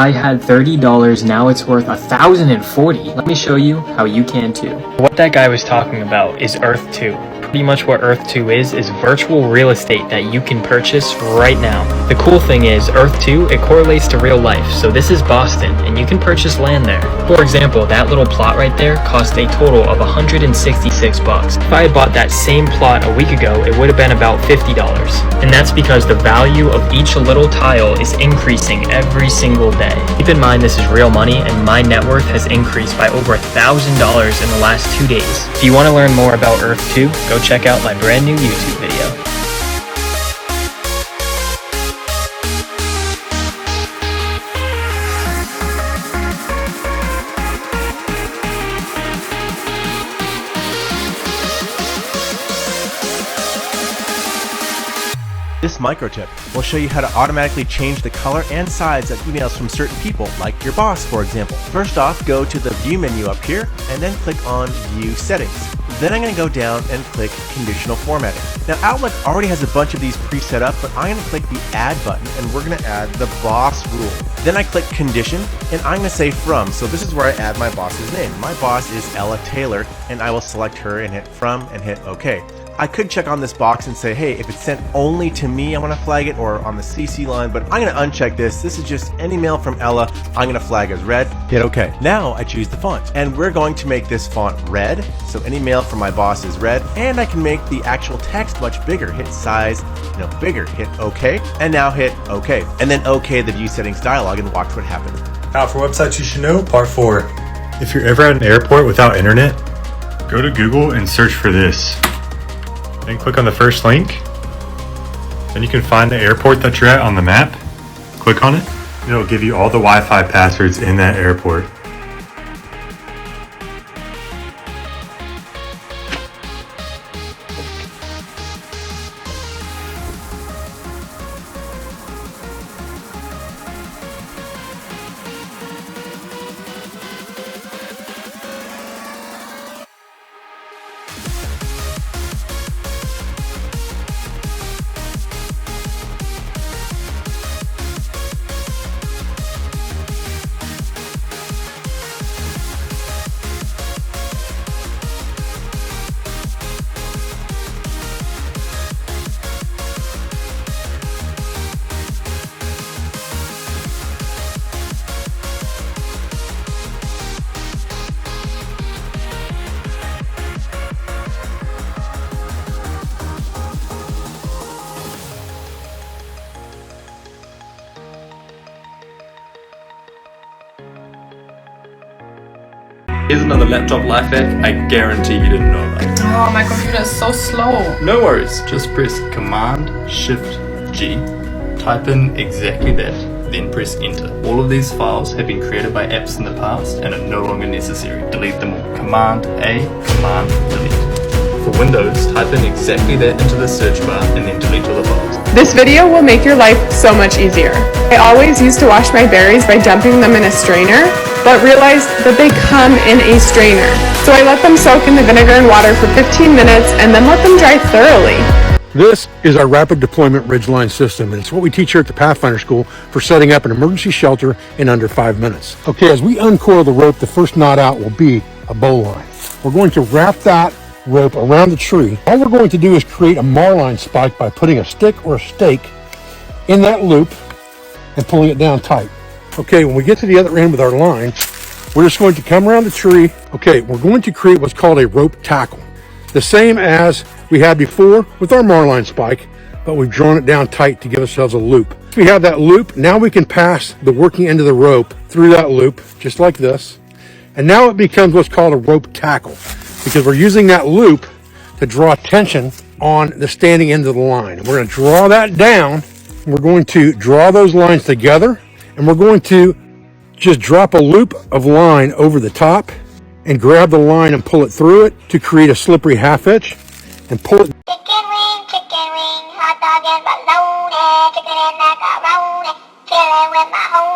I had $30, now it's worth $1,040. Let me show you how you can too. What that guy was talking about is Earth 2. Pretty much what Earth 2 is virtual real estate that you can purchase right now. The cool thing is Earth 2, it correlates to real life. So this is Boston and you can purchase land there. For example, that little plot right there cost a total of $166. If I had bought that same plot a week ago, it would have been about $50. And that's because the value of each little tile is increasing every single day. Keep in mind this is real money and my net worth has increased by over $1,000 in the last 2 days. If you want to learn more about Earth 2, go check out my brand new YouTube video. This microtip will show you how to automatically change the color and size of emails from certain people, like your boss, for example. First off, go to the View menu up here and then click on View Settings. Then I'm going to go down and click Conditional Formatting. Now Outlook already has a bunch of these pre-set up, but I'm going to click the Add button and we're going to add the boss rule. Then I click Condition and I'm going to say From, so this is where I add my boss's name. My boss is Ella Taylor and I will select her and hit From and hit OK. I could check on this box and say, hey, if it's sent only to me, I want to flag it, or on the CC line, but I'm going to uncheck this. This is just any mail from Ella. I'm going to flag as red, hit OK. Now I choose the font, and we're going to make this font red, so any mail from my boss is red, and I can make the actual text much bigger. Hit size, bigger, hit OK, and now hit OK. And then OK the View Settings dialog and watch what happens. Out for websites you should know, part 4. If you're ever at an airport without internet, go to Google and search for this. Then click on the first link. Then you can find the airport that you're at on the map. Click on it. It'll give you all the Wi-Fi passwords in that airport. Here's another laptop life hack I guarantee you didn't know about. Oh, my computer is so slow. No worries, just press Command-Shift-G, type in exactly that, then press enter. All of these files have been created by apps in the past and are no longer necessary. Delete them all. Command-A, Command-Delete. For Windows, type in exactly that into the search bar and then delete all the files. This video will make your life so much easier. I always used to wash my berries by dumping them in a strainer, but realized that they come in a strainer. So I let them soak in the vinegar and water for 15 minutes and then let them dry thoroughly. This is our rapid deployment ridgeline system, and it's what we teach here at the Pathfinder School for setting up an emergency shelter in under 5 minutes. Okay, as we uncoil the rope, the first knot out will be a bowline. We're going to wrap that rope around the tree. All we're going to do is create a marline spike by putting a stick or a stake in that loop and pulling it down tight. Okay, when we get to the other end with our line, we're just going to come around the tree. Okay, we're going to create what's called a rope tackle. The same as we had before with our marline spike, but we've drawn it down tight to give ourselves a loop. If we have that loop, now we can pass the working end of the rope through that loop, just like this. And now it becomes what's called a rope tackle, because we're using that loop to draw tension on the standing end of the line. And we're going to draw that down. We're going to draw those lines together, and we're going to just drop a loop of line over the top and grab the line and pull it through it to create a slippery half hitch and pull it. Chicken wing, hot dog and bologna, chicken and macaroni, chilling with my homie.